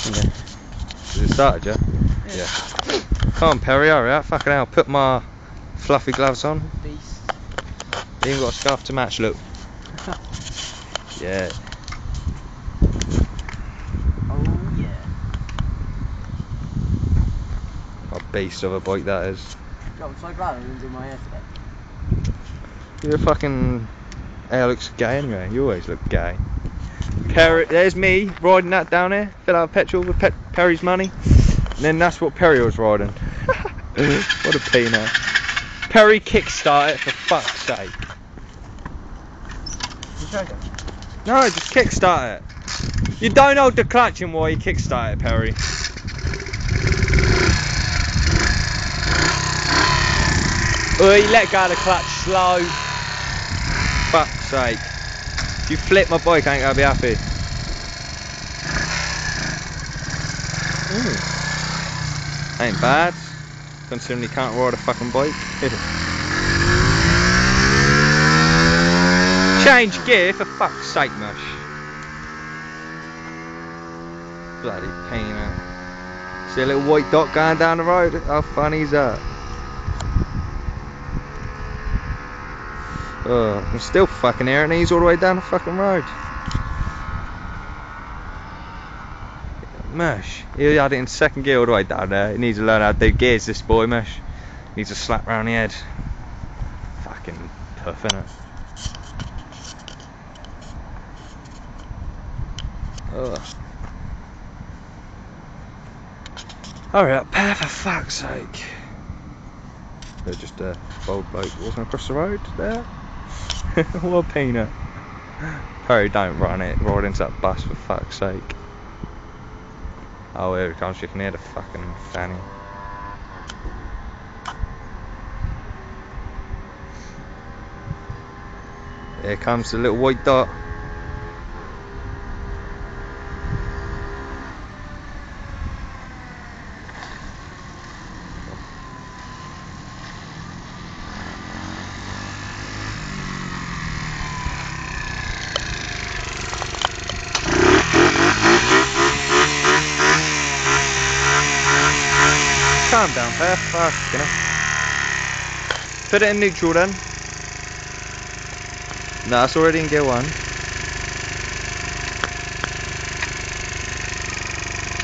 Okay. Has it started, yeah? Yeah. Come on, Perry, hurry up. Fucking hell, put my fluffy gloves on. Beast. Even got a scarf to match, look. Yeah. Oh yeah. A beast of a bike that is. God, I'm so glad I didn't do my hair today. Your fucking hair looks gay anyway. You always look gay. Perry, there's me riding that down there. Fill out petrol with Perry's money. And then that's what Perry was riding. What a peanut. Perry kickstart it, for fuck's sake. No, just kickstart it. You don't hold the clutch in while you kickstart it, Perry. Oi, let go of the clutch slow. Fuck's sake. If you flip my bike, I ain't gonna be happy. Ooh. Ain't bad, considering you can't ride a fucking bike. Change gear, for fuck's sake, mush. Bloody peanut. See a little white dot going down the road? How funny is that? Oh, I'm still fucking hearing these all the way down the fucking road. Mush, he had it in second gear all the way down there. He needs to learn how to do gears, this boy, Mush. Needs a slap round the head. Fucking puff, innit? Ugh. Hurry up, Pear, for fuck's sake. They're just a bold bloke walking across the road there. What a peanut. Perry, don't run it. Ride into that bus, for fuck's sake. Oh, here it comes. You can hear the fucking fanny. Here comes the little white dot. Calm down, Pear. Fucking hell. Put it in neutral then. No, it's already in gear 1.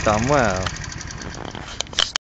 Done well.